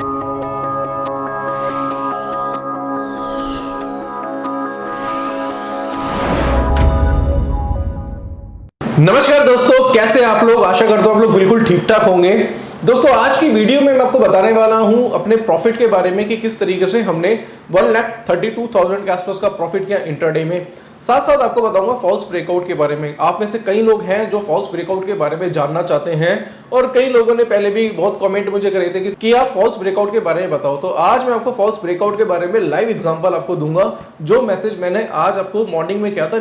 नमस्कार दोस्तों, कैसे हैं आप लोग। आशा करता हूं आप लोग बिल्कुल ठीक ठाक होंगे। दोस्तों आज की वीडियो में मैं आपको बताने वाला हूं अपने प्रॉफिट के बारे में कि किस तरीके से हमने 1,32,000 के आसपास का प्रॉफिट किया इंटरडे में। साथ साथ आपको बताऊंगा फॉल्स ब्रेकआउट के बारे में। आप में से कई लोग हैं जो फॉल्स ब्रेकआउट के बारे में जानना चाहते हैं और कई लोगों ने पहले भी बहुत कमेंट मुझे करे थे कि आप फॉल्स ब्रेकआउट के बारे में बताओ। तो आज मैं आपको फॉल्स ब्रेकआउट के बारे में लाइव एग्जांपल आपको दूंगा, जो मैसेज मैंने आज आपको मॉर्निंग में किया था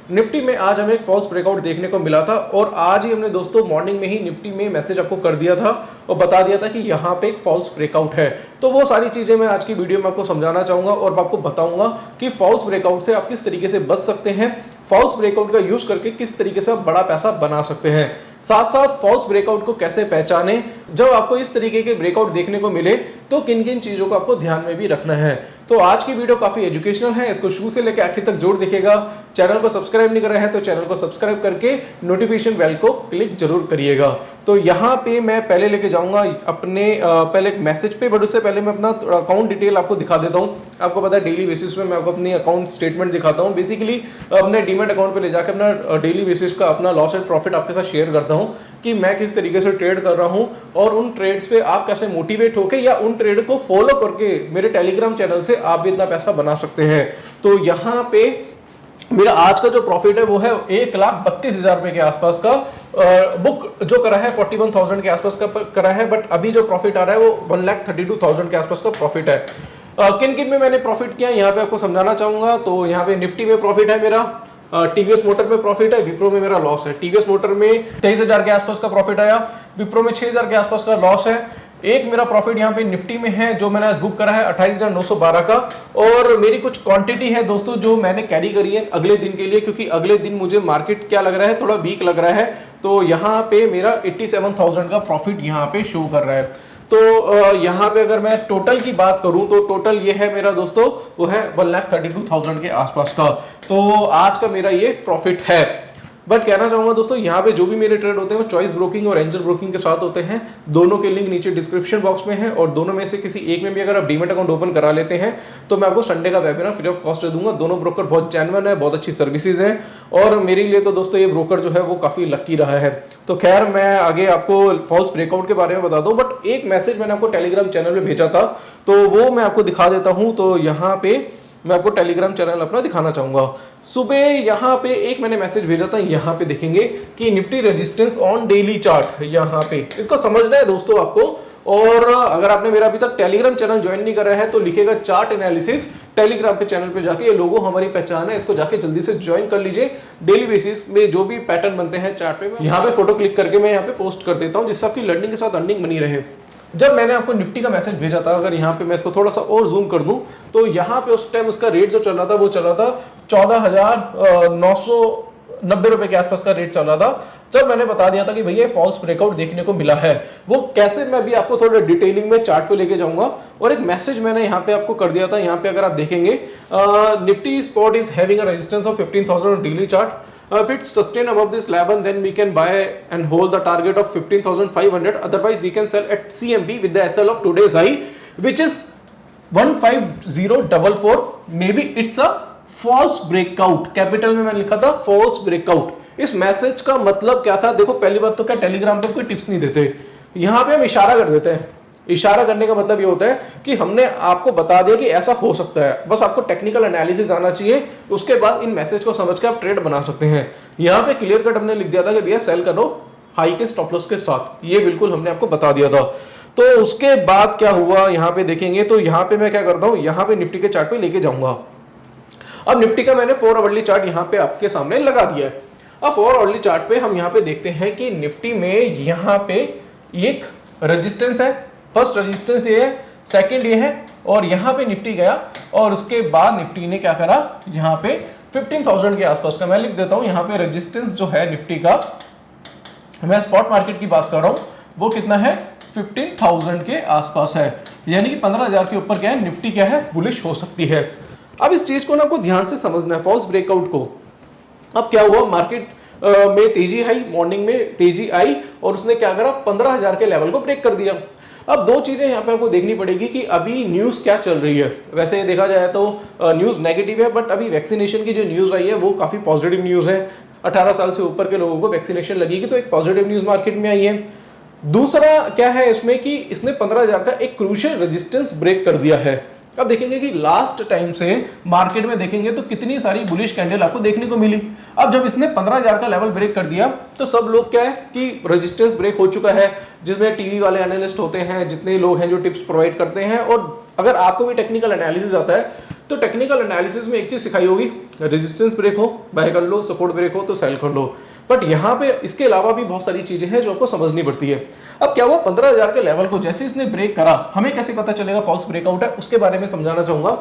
निफ्टी में आज हमें एक फॉल्स ब्रेकआउट देखने को मिला था और आज ही हमने दोस्तों मॉर्निंग में ही निफ्टी में मैसेज आपको कर दिया था और बता दिया था कि यहाँ पे एक फॉल्स ब्रेकआउट है। तो वो सारी चीजें मैं आज की वीडियो में आपको समझाना चाहूंगा और आपको बताऊंगा कि फॉल्स ब्रेकआउट से आप किस तरीके से बच सकते हैं, फॉल्स ब्रेकआउट का यूज करके किस तरीके से आप बड़ा पैसा बना सकते हैं। साथ साथ फॉल्स ब्रेकआउट को कैसे पहचाने, जब आपको इस तरीके के ब्रेकआउट देखने को मिले तो किन किन चीजों को आपको ध्यान में भी रखना है। तो आज की वीडियो काफी एजुकेशनल है, इसको शुरू से लेकर आखिर तक जरूर देखिएगा। चैनल को सब्सक्राइब नहीं कर रहे हैं तो चैनल को सब्सक्राइब करके नोटिफिकेशन बेल को क्लिक जरूर करिएगा। तो यहाँ पे मैं पहले लेके जाऊंगा अपने पहले एक मैसेज पे, बट उससे पहले मैं अपना अकाउंट डिटेल आपको दिखा देता हूँ। आपको पता है डेली बेसिस पे मैं आपको अपनी अकाउंट स्टेटमेंट दिखाता हूँ। बेसिकली अपने डीमैट अकाउंट पे ले जाकर अपना डेली बेसिस का अपना लॉस एंड प्रॉफिट आपके साथ शेयर करता हूँ कि मैं किस तरीके से ट्रेड कर रहा हूँ और उन ट्रेड्स पे आप कैसे मोटिवेट होके या उन ट्रेड को फॉलो करके मेरे टेलीग्राम चैनल से आप भी इतना पैसा बना सकते हैं। तो यहाँ पे मेरा आज का जो प्रॉफिट है वो है 1,32,000 रुपए के आसपास का। बुक जो करा है 41,000 के आसपास का करा है, बट अभी जो प्रॉफिट आ रहा है वो 1,32,000 के आसपास का प्रॉफिट है। किन किन में मैंने प्रॉफिट किया यहाँ पे आपको समझाना चाहूंगा। तो यहाँ पे निफ्टी में प्रॉफिट है मेरा, टीवीएस मोटर में प्रॉफिट है, विप्रो में मेरा लॉस है। टीवीएस मोटर में 23,000 के आसपास का प्रॉफिट आया, विप्रो में 6,000 के आसपास का लॉस है। एक मेरा प्रॉफिट यहाँ पे निफ्टी में है जो मैंने आज बुक करा है 28,912 का, और मेरी कुछ क्वांटिटी है दोस्तों जो मैंने कैरी करी है अगले दिन के लिए, क्योंकि अगले दिन मुझे मार्केट क्या लग रहा है, थोड़ा वीक लग रहा है। तो यहाँ पे मेरा 87,000 का प्रॉफिट यहाँ पे शो कर रहा है। तो यहाँ पे अगर मैं टोटल की बात करूं तो टोटल ये है मेरा दोस्तों, वो है 1,32,000 के आसपास का। तो आज का मेरा ये प्रॉफिट है। बट कहना चाहूंगा दोस्तों, यहाँ पे जो भी मेरे ट्रेड होते हैं वो चॉइस ब्रोकिंग और एंजल ब्रोकिंग के साथ होते हैं। दोनों के लिंक नीचे डिस्क्रिप्शन बॉक्स में है और दोनों में से किसी एक में भी अगर आप डीमैट अकाउंट ओपन करा लेते हैं तो मैं आपको संडे का वेबिनार फ्री ऑफ कॉस्ट दे दूंगा। दोनों ब्रोकर बहुत जेन्युइन है, बहुत अच्छी सर्विसेज है और मेरे लिए तो दोस्तों ये ब्रोकर जो है वो काफी लकी रहा है। तो खैर मैं आगे आपको फॉल्स ब्रेकआउट के बारे में बता दूं, बट एक मैसेज मैंने आपको टेलीग्राम चैनल में भेजा था तो वो मैं आपको दिखा देता हूं। तो यहाँ पे मैं आपको टेलीग्राम चैनल अपना दिखाना चाहूंगा। सुबह यहाँ पे एक मैंने मैसेज भेजा था, यहाँ पे देखेंगे कि Nifty resistance on daily chart, यहाँ पे इसको समझना है दोस्तों आपको। और अगर आपने मेरा अभी तक टेलीग्राम चैनल ज्वाइन नहीं करा है तो लिखेगा चार्ट एनालिसिस टेलीग्राम पे चैनल पे जाके, ये लोगो हमारी पहचान है, इसको जाके जल्दी से ज्वाइन कर लीजिए। डेली बेसिस में जो भी पैटर्न बनते हैं चार्ट पे, यहाँ पे फोटो क्लिक करके मैं यहाँ पे पोस्ट कर देता हूँ जिससे आपकी लर्निंग के साथ अर्निंग बनी रहे। जब मैंने आपको निफ्टी का मैसेज भेजा था, अगर यहाँ पे मैं इसको थोड़ा सा और जूम कर दूं तो यहाँ पे उस टाइम उसका रेट जो चल रहा था वो चल रहा था 14,990 रुपए के आसपास का रेट चल रहा था। जब मैंने बता दिया था कि भैया फॉल्स ब्रेकआउट देखने को मिला है, वो कैसे मैं भी आपको थोड़ा डिटेलिंग में चार्ट पे लेके जाऊंगा। और एक मैसेज मैंने यहाँ पे आपको कर दिया था। यहाँ पे अगर आप देखेंगे Nifty spot is having a resistance of 15,000 on daily chart. If it's sustained above this level, then we can buy and hold the target of 15,500. Otherwise, we can sell at CMB with the SL of today's high, which is 15044. Maybe it's a false breakout. Capital में मैंने लिखा था false breakout। इस message का मतलब क्या था? देखो पहली बात तो क्या टेलीग्राम पे कोई टिप्स नहीं देते, यहाँ पे हम इशारा कर देते हैं। इशारा करने का मतलब ये होता है कि हमने आपको बता दिया कि ऐसा हो सकता है, बस आपको टेक्निकल एनालिसिस आना चाहिए, उसके बाद इन मैसेज को समझ के आप ट्रेड बना सकते हैं। यहाँ पे क्लियर कट हमने लिख दिया था कि भैया सेल करो हाई के स्टॉप लॉस के साथ, ये बिल्कुल हमने आपको बता दिया था। तो उसके बाद क्या हुआ यहाँ पे देखेंगे तो यहाँ पे मैं क्या करता हूँ, यहाँ पे निफ्टी के चार्ट पे लेके जाऊंगा। अब निफ्टी का मैंने 4 आवरली चार्ट यहाँ पे आपके सामने लगा दिया है। अब 4 आवरली चार्ट पे हम यहाँ पे देखते हैं कि निफ्टी में यहाँ पे एक रेजिस्टेंस है, फर्स्ट रेजिस्टेंस ये है, सेकंड ये है, और यहाँ पे निफ्टी गया और उसके बाद निफ्टी ने क्या करा, यहाँ पे 15,000 के आसपास का मैं लिख देता हूँ। यहाँ पे रेजिस्टेंस जो है निफ्टी का, मैं स्पॉट मार्केट की बात कर रहा हूँ, वो कितना है 15,000 के आसपास है, यानी कि 15,000 के ऊपर क्या है निफ्टी क्या है बुलिश हो सकती है। अब इस चीज को ना आपको ध्यान से समझना है, फॉल्स ब्रेकआउट को। अब क्या हुआ, मार्केट में तेजी आई, मॉर्निंग में तेजी आई और उसने क्या करा 15,000 के लेवल को ब्रेक कर दिया। अब दो चीजें यहाँ पे आपको देखनी पड़ेगी कि अभी न्यूज क्या चल रही है। वैसे देखा जाए तो न्यूज नेगेटिव है, बट अभी वैक्सीनेशन की जो न्यूज आई है वो काफी पॉजिटिव न्यूज है। 18 साल से ऊपर के लोगों को वैक्सीनेशन लगेगी, तो एक पॉजिटिव न्यूज मार्केट में आई है। दूसरा क्या है इसमें कि इसने 15,000 का एक क्रूशियल रेजिस्टेंस ब्रेक कर दिया है। अब देखेंगे कि लास्ट टाइम से मार्केट में देखेंगे तो कितनी सारी बुलिश कैंडल आपको देखने को मिली। अब जब इसने 15,000 का लेवल ब्रेक कर दिया तो सब लोग क्या है कि रेजिस्टेंस ब्रेक हो चुका है, जिसमें टीवी वाले एनालिस्ट होते हैं, जितने लोग हैं जो टिप्स प्रोवाइड करते हैं, और अगर आपको भी टेक्निकल एनालिसिस आता है तो टेक्निकल एनालिसिस में एक चीज सिखाई होगी, रेजिस्टेंस ब्रेक हो बाय कर लो, सपोर्ट ब्रेक हो तो सेल कर लो। बट यहाँ पे इसके अलावा भी बहुत सारी चीजें हैं जो आपको समझनी पड़ती है। अब क्या हुआ, 15,000 के लेवल को जैसे इसने ब्रेक करा, हमें कैसे पता चलेगा फॉल्स ब्रेकआउट है, उसके बारे में समझाना चाहूंगा।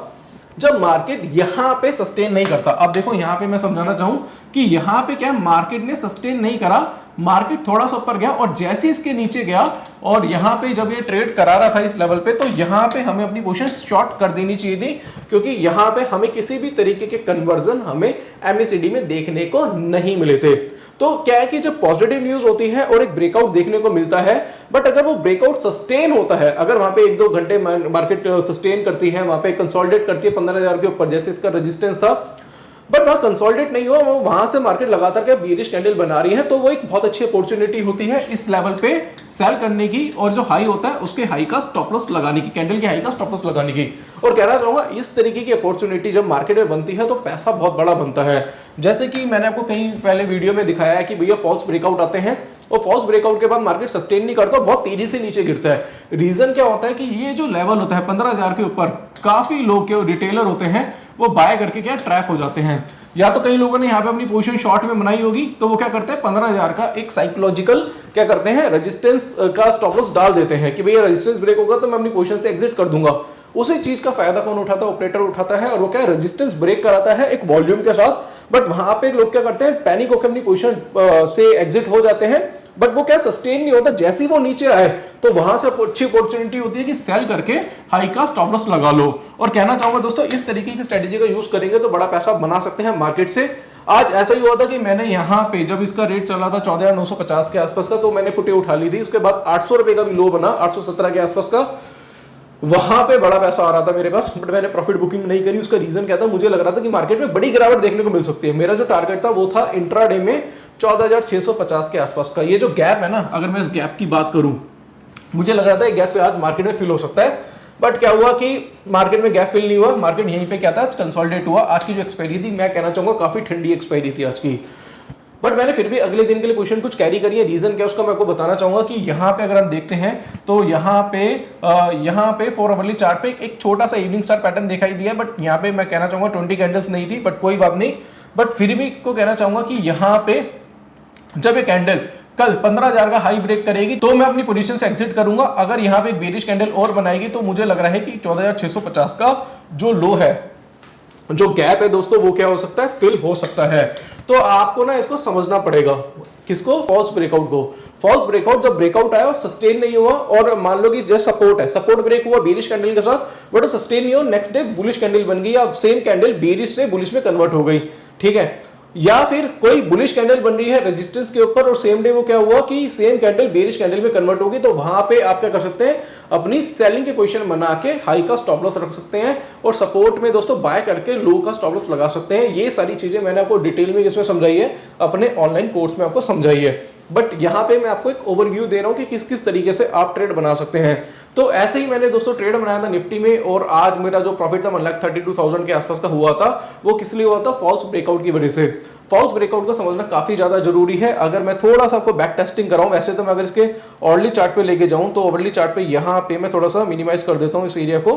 जब मार्केट यहाँ पे सस्टेन नहीं करता, अब देखो यहाँ पे मैं समझाना चाहूं कि यहाँ पे क्या मार्केट ने सस्टेन नहीं करा, मार्केट थोड़ा सा ऊपर गया और जैसे इसके नीचे गया और यहाँ पे जब ये ट्रेड करा रहा था इस लेवल पे, तो यहाँ पे हमें अपनी पोजीशन शॉर्ट कर देनी चाहिए थी, क्योंकि यहाँ पे हमें किसी भी तरीके के कन्वर्जन हमें MACD में देखने को नहीं मिले थे। तो क्या है कि जब पॉजिटिव न्यूज होती है और एक ब्रेकआउट देखने को मिलता है, बट अगर वो ब्रेकआउट सस्टेन होता है, अगर वहां पे 1-2 घंटे मार्केट सस्टेन करती है, वहां पे कंसोलिडेट करती है 15,000 के ऊपर, जैसे इसका रेजिस्टेंस था, बट वहां कंसोलिडेट नहीं हुआ, वहां से मार्केट लगातार क्या बीरिश कैंडल बना रही है, तो वो एक बहुत अच्छी अपॉर्चुनिटी होती है इस लेवल पे सेल करने की, और जो हाई होता है उसके हाई का स्टॉप लॉस लगाने की, कैंडल के हाई का स्टॉप लॉस लगाने की। और कहना चाहूंगा इस तरीके की अपॉर्चुनिटी जब मार्केट में बनती है तो पैसा बहुत बड़ा बनता है। जैसे कि मैंने आपको कहीं पहले वीडियो में दिखाया है कि भैया फॉल्स ब्रेकआउट आते हैं और फॉल्स ब्रेकआउट के बाद मार्केट सस्टेन नहीं करता, बहुत तेजी से नीचे गिरता है। रीजन क्या होता है कि ये जो लेवल होता है 15,000 के ऊपर, काफी लोग के रिटेलर होते हैं वो बाय करके क्या ट्रैप हो जाते हैं, या तो कई लोगों ने यहाँ पे अपनी पोजीशन शॉर्ट में बनाई होगी, तो वो क्या करते हैं 15,000 का एक साइकोलॉजिकल क्या करते हैं रेजिस्टेंस का स्टॉप लॉस डाल देते हैं कि भैया रेजिस्टेंस ब्रेक होगा तो मैं अपनी पोजीशन से एग्जिट कर दूंगा। उसी चीज का फायदा कौन उठाता है, ऑपरेटर उठाता है, और वो क्या रेजिस्टेंस ब्रेक कराता है एक वॉल्यूम के साथ, बट वहां पे लोग क्या करते हैं पैनिक होकर अपनी पोजीशन से एग्जिट हो जाते हैं, बट वो क्या सस्टेन नहीं होता। जैसे ही वो नीचे आए तो वहां से अच्छी अपॉर्चुनिटी होती है कि सेल करके हाई का स्टॉप लॉस लगा लो। और कहना चाहूंगा दोस्तों इस तरीके की स्ट्रेटेजी का यूज करेंगे तो बड़ा पैसा बना सकते हैं मार्केट से। आज ऐसा ही हुआ था कि मैंने यहाँ पे जब इसका रेट चला था 14,950 के आसपास का, तो मैंने पुटे उठा ली थी, उसके बाद 800 रुपए का भी लो बना 817 के आसपास का, वहां पे बड़ा पैसा आ रहा था मेरे पास, बट मैंने प्रॉफिट बुकिंग नहीं करी। उसका रीजन क्या था, मुझे लग रहा था कि मार्केट में बड़ी गिरावट देखने को मिल सकती है। मेरा जो टारगेट था वो था इंट्राडे में 14,650 के आसपास का। ये जो गैप है ना, अगर मैं इस गैप की बात करूं, मुझे लग रहा था गैप पे आज मार्केट में फिल हो सकता है, बट क्या हुआ कि मार्केट में गैप फिल नहीं हुआ, मार्केट यहीं पे क्या था कंसोलिडेट हुआ। आज की जो एक्सपायरी थी, मैं कहना चाहूंगा काफी ठंडी एक्सपायरी थी आज की, बट मैंने फिर भी अगले दिन के लिए पोजीशन कुछ कैरी करी है। रीजन क्या उसका मैं आपको बताना चाहूंगा कि यहाँ पे अगर हम देखते हैं तो यहाँ पे 4 आवर्ली चार्ट पे एक छोटा सा इवनिंग स्टार पैटर्न दिखाई दिया, बट यहाँ पे मैं कहना चाहूंगा 20 कैंडल्स नहीं थी, बट कोई बात नहीं। बट फिर भी को कहना चाहूंगा कि यहाँ पे जब ये कैंडल कल 15,000 का हाई ब्रेक करेगी तो मैं अपनी पोजीशन से एग्जिट करूंगा। अगर यहाँ पे एक बेरिश कैंडल और बनाएगी तो मुझे लग रहा है कि 14,650 का जो लो है, जो गैप है दोस्तों, वो क्या हो सकता है, फिल हो सकता है। तो आपको ना इसको समझना पड़ेगा, किसको, फॉल्स ब्रेकआउट को। फॉल्स ब्रेकआउट जब ब्रेकआउट आया और सस्टेन नहीं हुआ, और मान लो कि जैसे सपोर्ट है, सपोर्ट ब्रेक हुआ बेरिश कैंडल के साथ, बट सस्टेन नहीं हुआ, नेक्स्ट डे बुलिश कैंडल बन गई, अब सेम कैंडल बेरिश से बुलिश में कन्वर्ट हो गई, ठीक है। या फिर कोई बुलिश कैंडल बन रही है रेजिस्टेंस के ऊपर और सेम डे वो क्या हुआ कि सेम कैंडल बेरिश कैंडल में कन्वर्ट होगी, तो वहां पे आप क्या कर सकते हैं, अपनी सेलिंग की पोजीशन बना के हाई का स्टॉप लॉस रख सकते हैं, और सपोर्ट में दोस्तों बाय करके लो का स्टॉप लॉस लगा सकते हैं। ये सारी चीजें मैंने आपको डिटेल में इसमें समझाई है, अपने ऑनलाइन कोर्स में आपको समझाई है, बट यहाँ पे मैं आपको एक ओवरव्यू दे रहा हूँ कि किस किस तरीके से आप ट्रेड बना सकते हैं। तो ऐसे ही मैंने दोस्तों ट्रेड बनाया था निफ्टी में, और आज मेरा जो प्रॉफिट था 1,32,000 के आसपास का हुआ था। वो किस लिए हुआ था, फॉल्स ब्रेकआउट की वजह से। फॉल्स ब्रेकआउट को समझना काफी ज्यादा जरूरी है। अगर मैं थोड़ा सा आपको बैक टेस्टिंग कराऊं, वैसे तो मैं अगर इसके ऑर्डरली चार्ट पे लेके जाऊं तो ऑर्डरली चार्ट पे यहाँ पे मैं थोड़ा सा मिनिमाइज कर देता हूं इस एरिया को।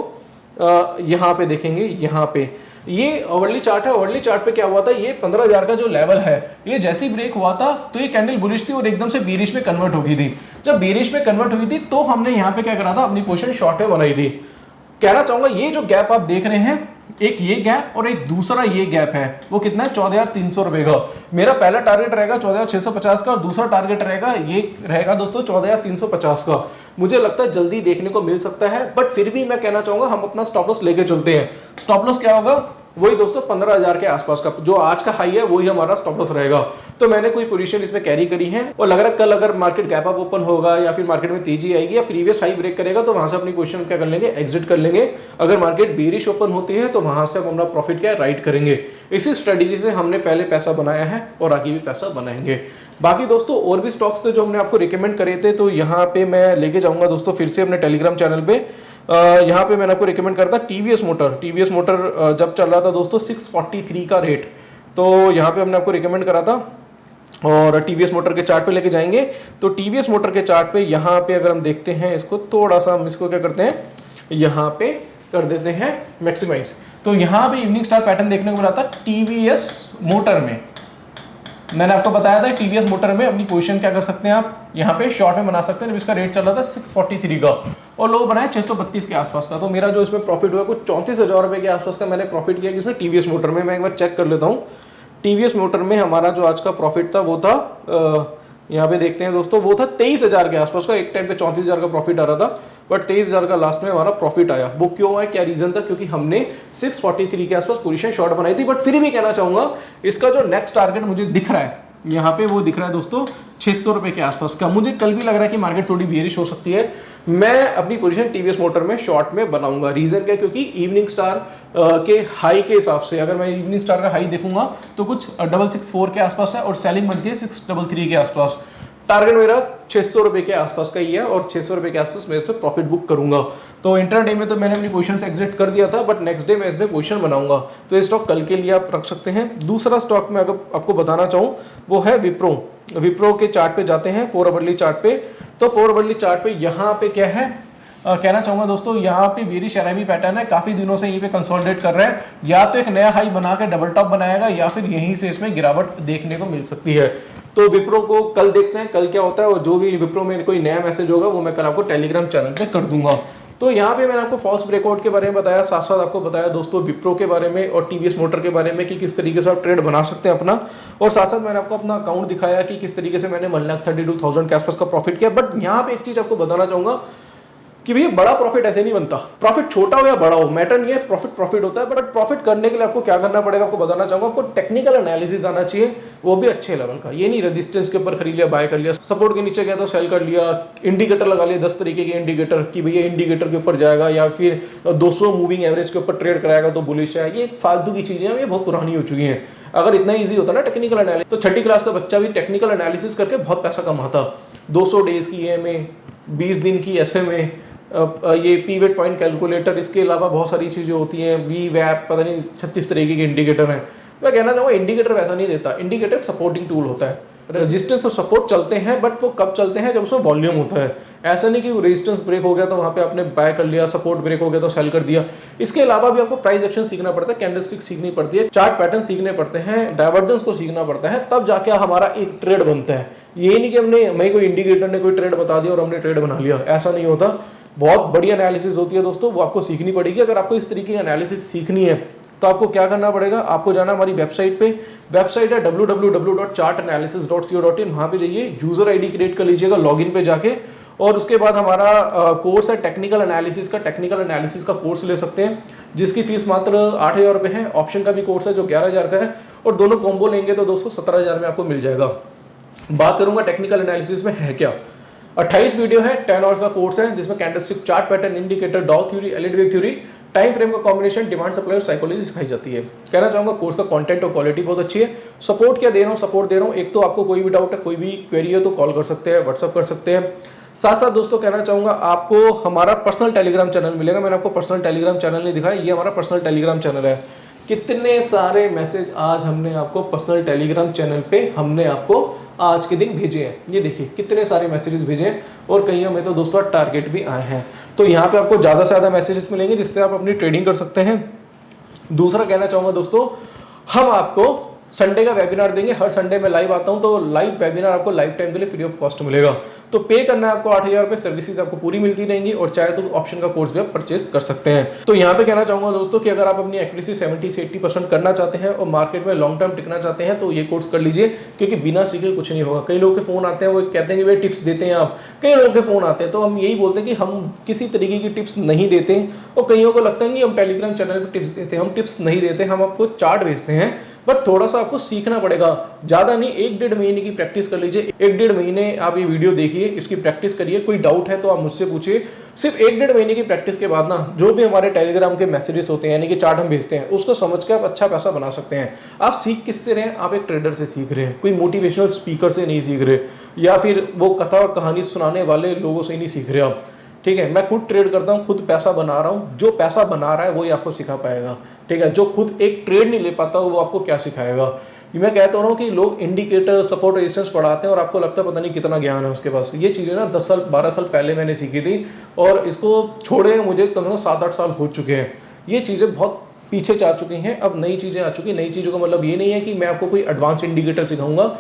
यहाँ पे देखेंगे, यहाँ पे ये ओवरली चार्ट है। ओवरली चार्ट पे क्या हुआ था, ये 15,000 का जो लेवल है, ये जैसे ही ब्रेक हुआ था तो ये कैंडल बुलिश थी और एकदम से बीरिश में कन्वर्ट हो गई थी। जब बीरिश में कन्वर्ट हुई थी तो हमने यहाँ पे क्या करा था, अपनी पोजीशन शॉर्ट में बनाई थी। कहना चाहूंगा ये जो गैप आप देख रहे हैं, एक ये गैप और एक दूसरा ये गैप है, वो कितना है 14,300 रुपए का। मेरा पहला टारगेट रहेगा 14,650 का और दूसरा टारगेट रहेगा ये रहेगा दोस्तों 14,350 का। मुझे लगता है जल्दी देखने को मिल सकता है, बट फिर भी मैं कहना चाहूंगा हम अपना स्टॉप लॉस लेके चलते हैं। स्टॉप लॉस क्या होगा, वही दोस्तों 15,000 के आसपास का जो आज का हाई है वही हमारा स्टॉप लॉस रहेगा। तो मैंने कोई पोजीशन इसमें कैरी करी है और लग रहा है कल अगर मार्केट गैप अप ओपन होगा या फिर मार्केट में तेजी आएगी या प्रीवियस हाई ब्रेक करेगा तो वहां से अपनी पोजीशन क्या कर लेंगे, एग्जिट कर लेंगे। अगर मार्केट बेरिश ओपन होती है तो वहां से हम अपना प्रॉफिट क्या राइट करेंगे। इसी स्ट्रेटेजी से हमने पहले पैसा बनाया है और आगे भी पैसा बनाएंगे। बाकी दोस्तों और भी स्टॉक्स थे जो हमने आपको रिकमेंड करे थे, तो यहाँ पे मैं लेके जाऊंगा दोस्तों फिर से अपने टेलीग्राम चैनल पे। यहाँ पे मैंने आपको रिकमेंड करता टीवीएस मोटर जब चल रहा था दोस्तों 643 का रेट, तो यहाँ पे हमने आपको रिकमेंड करा था और टीवीएस मोटर के चार्ट पे लेके जाएंगे। तो टीवीएस मोटर के चार्ट पे यहाँ पे अगर हम देखते हैं इसको थोड़ा सा, हम इसको क्या करते हैं यहाँ पे कर देते हैं मैक्सिमाइज। तो यहाँ पे इवनिंग स्टार पैटर्न देखने को मिला था टीवीएस मोटर में। मैंने आपको बताया था टीवीएस मोटर में अपनी पोजीशन क्या कर सकते हैं आप यहाँ पे शॉर्ट में बना सकते हैं। जब इसका रेट चल रहा था 643 का और लो बनाया 632 के आसपास का, तो मेरा जो इसमें प्रॉफिट हुआ कुछ 34,000 रुपए के आसपास का मैंने प्रॉफिट किया जिसमें टीवीएस मोटर में। मैं एक बार चेक कर लेता हूँ टीवीएस मोटर में हमारा जो आज का प्रॉफिट था वो था यहाँ पे देखते हैं दोस्तों, वो था 23,000 के आसपास का। एक टाइम पे 34,000 का प्रॉफिट आ रहा था बट 23,000 का लास्ट में हमारा प्रॉफिट आया। वो क्यों आया, क्या रीजन था, क्योंकि हमने 643 के आसपास पोजीशन शॉर्ट बनाई थी। बट फिर भी कहना चाहूंगा इसका जो नेक्स्ट टारगेट मुझे दिख रहा है यहाँ पे वो दिख रहा है दोस्तों 600 रुपए के आसपास का। मुझे कल भी लग रहा है कि मार्केट थोड़ी बेयरिश हो सकती है। मैं अपनी पोजीशन टीवीएस मोटर में शॉर्ट में बनाऊंगा। रीजन क्या, क्योंकि इवनिंग स्टार के हाई के हिसाब से अगर मैं इवनिंग स्टार का हाई देखूंगा तो कुछ 664 के आसपास है और सेलिंग बनती है 633 के आसपास। टारगेट मेरा 600 रुपए के आसपास का ही है और 600 रुपए के आसपास मैं इस पर प्रॉफिट बुक करूंगा। तो इंट्राडे में तो मैंने अपनी पोजीशन से एग्जिट कर दिया था बट नेक्स्ट डे मैं इसमें पोजीशन बनाऊंगा। तो ये स्टॉक कल के लिए आप रख सकते हैं। दूसरा स्टॉक मैं अगर आपको बताना चाहूँ वो है विप्रो के चार्ट पे जाते हैं 4 आवरली चार्ट पे। तो 4 आवरली चार्ट पे यहाँ पे क्या है कहना चाहूंगा दोस्तों, यहाँ पे बेरिश RIB पैटर्न है, काफी दिनों से यहीं पे कंसोलिडेट कर रहे हैं। या तो एक नया हाई बना के डबल टॉप बनाएगा या फिर यहीं से इसमें गिरावट देखने को मिल सकती है। तो विप्रो को कल देखते हैं कल क्या होता है और जो भी विप्रो में कोई नया मैसेज होगा वो मैं कल आपको टेलीग्राम चैनल पे कर दूंगा। तो यहाँ पे मैंने आपको फॉल्स ब्रेकआउट के बारे में बताया, साथ साथ आपको बताया दोस्तों विप्रो के बारे में और टीवीएस मोटर के बारे में कि किस तरीके से आप ट्रेड बना सकते हैं अपना। और साथ साथ मैंने आपको अपना अकाउंट दिखाया कि किस तरीके से मैंने 1,32,000 के आसपास का प्रॉफिट किया। बट यहाँ पे एक चीज आपको बताना चाहूंगा कि भैया बड़ा प्रॉफिट ऐसे नहीं बनता। प्रॉफिट छोटा हो या बड़ा हो मैटर नहीं है, प्रॉफिट होता है। बट प्रॉफिट करने के लिए आपको क्या करना पड़ेगा आपको बताना चाहूंगा। आपको टेक्निकल एनालिसिस आना चाहिए, वो भी अच्छे लेवल का। ये नहीं रेजिस्टेंस के ऊपर खरीद लिया, बाय कर लिया, सपोर्ट के नीचे गया तो सेल कर लिया, इंडिकेटर लगा लिया 10 तरीके के इंडिकेटर कि भैया इंडिकेटर के ऊपर जाएगा या फिर 200 मूविंग एवरेज के ऊपर ट्रेड कराएगा तो बुलिश है। ये फालतू की चीजें हैं, ये बहुत पुरानी हो चुकी हैं। अगर इतना ईजी होता ना टेक्निकल एनालिसिस तो छठी क्लास का बच्चा भी टेक्निकल एनालिसिस करके बहुत पैसा कमाता। 200 डेज की EMA, 20 दिन की SMA, ये पीवेट पॉइंट कैलकुलेटर, इसके अलावा बहुत सारी चीज़ें होती हैं, VWAP, पता नहीं 36 तरीके के इंडिकेटर हैं। मैं कहना चाहूँगा इंडिकेटर वैसा नहीं देता। इंडिकेटर सपोर्टिंग टूल होता है। रेजिस्टेंस और सपोर्ट चलते हैं बट वो कब चलते हैं जब उसमें वॉल्यूम होता है। ऐसा नहीं कि वो रेजिस्टेंस ब्रेक हो गया तो वहाँ पे आपने बाय कर लिया, सपोर्ट ब्रेक हो गया तो सेल कर दिया। इसके अलावा भी आपको प्राइस एक्शन सीखना पड़ता है, कैंडलस्टिक सीखनी पड़ती है, चार्ट पैटर्न सीखने पड़ते हैं, डाइवर्जेंस को सीखना पड़ता है, तब जाके हमारा एक ट्रेड बनता है। ये नहीं कि हमने कोई इंडिकेटर ने कोई ट्रेड बता दिया और हमने ट्रेड बना लिया, ऐसा नहीं होता। बहुत बड़ी एनालिसिस होती है दोस्तों, वो आपको सीखनी पड़ेगी। अगर आपको इस तरीके की एनालिसिस सीखनी है तो आपको क्या करना पड़ेगा, आपको जाना हमारी वेबसाइट पे। वेबसाइट है www.chartanalysis.co.in। वहां पे जाइए, यूजर ID क्रिएट कर लीजिएगा लॉगिन पे जाके, और उसके बाद हमारा कोर्स है टेक्निकल एनालिसिस का कोर्स ले सकते हैं जिसकी फीस मात्र 8,000 रुपये है। ऑप्शन का भी कोर्स है जो 11,000 का है और दोनों कॉम्बो लेंगे तो दोस्तों 17,000 में आपको मिल जाएगा। बात करूंगा टेक्निकल एनालिसिस में है क्या। 28 वीडियो है, 10 आवर्स का कोर्स है जिसमें candlestick, chart pattern, indicator, dog theory, LED wave theory, time frame का कॉम्बिनेशन, डिमांड सप्लाई और साइकोलॉजी सिखाई जाती है। कहना चाहूंगा कोर्स का कंटेंट और क्वालिटी बहुत अच्छी है। सपोर्ट क्या दे रहा हूँ, सपोर्ट दे रहा हूँ। एक तो आपको कोई भी डाउट है, कोई भी क्वेरी है तो कॉल कर सकते हैं, व्हाट्सअप कर सकते हैं। साथ साथ दोस्तों कहना चाहूंगा आपको हमारा पर्सनल टेलीग्राम चैनल मिलेगा। मैंने आपको पर्सनल टेलीग्राम चैनल नहीं दिखाया, ये हमारा पर्सनल टेलीग्राम चैनल है। कितने सारे मैसेज आज हमने आपको पर्सनल टेलीग्राम चैनल पे हमने आपको आज के दिन भेजे हैं। ये देखिए कितने सारे मैसेजेस भेजे हैं और कईयों में तो दोस्तों टारगेट भी आए हैं। तो यहाँ पे आपको ज़्यादा से ज़्यादा मैसेजेस मिलेंगे जिससे आप अपनी ट्रेडिंग कर सकते हैं। दूसरा कहना चाहूँगा दोस्तों, हम आपको संडे का वेबिनार देंगे, हर संडे में लाइव आता हूं, तो लाइव वेबिनार आपको लाइफ टाइम के लिए फ्री ऑफ कॉस्ट मिलेगा। तो पे करना है आपको 8,000 रुपये, सर्विसेज आपको पूरी मिलती रहेंगी और चाहे तो ऑप्शन का कोर्स भी आप परचेस कर सकते हैं। तो यहाँ पे कहना चाहूंगा दोस्तों कि अगर आप अपनी एक्यूरेसी 70 से 80% करना चाहते हैं और मार्केट में लॉन्ग टर्म टिकना चाहते हैं तो ये कोर्स कर लीजिए, क्योंकि बिना सीखे कुछ नहीं होगा। कई लोगों के फोन आते हैं, वो कहते हैं कि वे टिप्स देते हैं आप, कई लोगों के फोन आते हैं तो हम यही बोलते हैं कि हम किसी तरीके की टिप्स नहीं देते। और कईयों को लगता है कि हम टेलीग्राम चैनल पर टिप्स देते हैं, हम टिप्स नहीं देते, हम आपको चार्ट भेजते हैं, बट थोड़ा सा आपको सीखना पड़ेगा। ज्यादा नहीं, 1-1.5 महीने की प्रैक्टिस कर लीजिए। 1-1.5 महीने आप ये वीडियो देखिए, इसकी प्रैक्टिस करिए। कोई डाउट है तो आप मुझसे पूछिए। सिर्फ 1-1.5 महीने की प्रैक्टिस के बाद ना, जो भी हमारे टेलीग्राम के मैसेजेस होते हैं, यानी कि चार्ट हम भेजते हैं, उसको समझ के आप अच्छा पैसा बना सकते हैं। आप सीख किससे रहे हैं? आप एक ट्रेडर से सीख रहे हैं, कोई मोटिवेशनल स्पीकर से नहीं सीख रहे, या फिर वो कथा और कहानी सुनाने वाले लोगों से नहीं सीख रहे आप। ठीक है, मैं खुद ट्रेड करता हूँ, खुद पैसा बना रहा हूँ। जो पैसा बना रहा है वही आपको सिखा पाएगा। ठीक है, जो खुद एक ट्रेड नहीं ले पाता वो आपको क्या सिखाएगा? मैं कहता हूँ कि लोग इंडिकेटर, सपोर्ट, रेजिस्टेंस पढ़ाते हैं और आपको लगता है पता नहीं कितना ज्ञान है उसके पास। ये चीज़ें ना 10 साल 12 साल पहले मैंने सीखी थी और इसको छोड़े मुझे कम से कम 7-8 साल हो चुके हैं। ये चीज़ें बहुत पीछे जा चुकी हैं, अब नई चीज़ें आ चुकी हैं। नई चीज़ों का मतलब ये नहीं है कि मैं आपको कोई एडवांस इंडिकेटर सिखाऊंगा।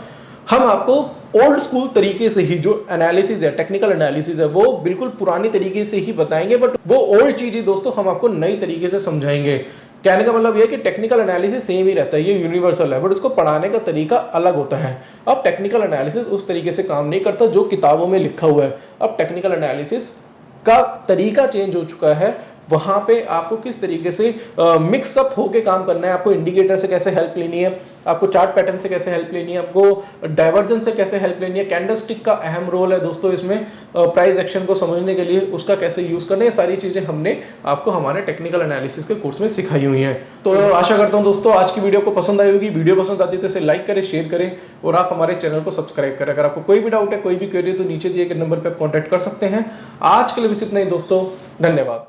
हम आपको ओल्ड स्कूल तरीके से ही, जो एनालिसिस है, टेक्निकल एनालिसिस है, वो बिल्कुल पुरानी तरीके से ही बताएंगे, बट वो ओल्ड चीज़ ही दोस्तों हम आपको नई तरीके से समझाएंगे। कहने का मतलब ये कि टेक्निकल एनालिसिस सेम ही रहता है, ये यूनिवर्सल है, बट उसको पढ़ाने का तरीका अलग होता है। अब टेक्निकल एनालिसिस उस तरीके से काम नहीं करता जो किताबों में लिखा हुआ है। अब टेक्निकल एनालिसिस का तरीका चेंज हो चुका है। वहां पे आपको किस तरीके से मिक्सअप होके काम करना है, आपको इंडिकेटर से कैसे हेल्प लेनी है, आपको चार्ट पैटर्न से कैसे हेल्प लेनी है, आपको डाइवर्जेंस से कैसे हेल्प लेनी है, कैंडलस्टिक का अहम रोल है दोस्तों इसमें, प्राइस एक्शन को समझने के लिए उसका कैसे यूज करना है, ये सारी चीजें हमने आपको हमारे टेक्निकल एनालिसिस के कोर्स में सिखाई हुई हैं। तो आशा करता हूं दोस्तों आज की वीडियो को पसंद आई होगी। वीडियो पसंद आती है तो इसे लाइक करें, शेयर करें और आप हमारे चैनल को सब्सक्राइब करें। अगर आपको कोई भी डाउट है, कोई भी क्वेरी है तो नीचे दिए गए नंबर पर आप कॉन्टैक्ट कर सकते हैं। आज के लिए बस इतना ही दोस्तों, धन्यवाद।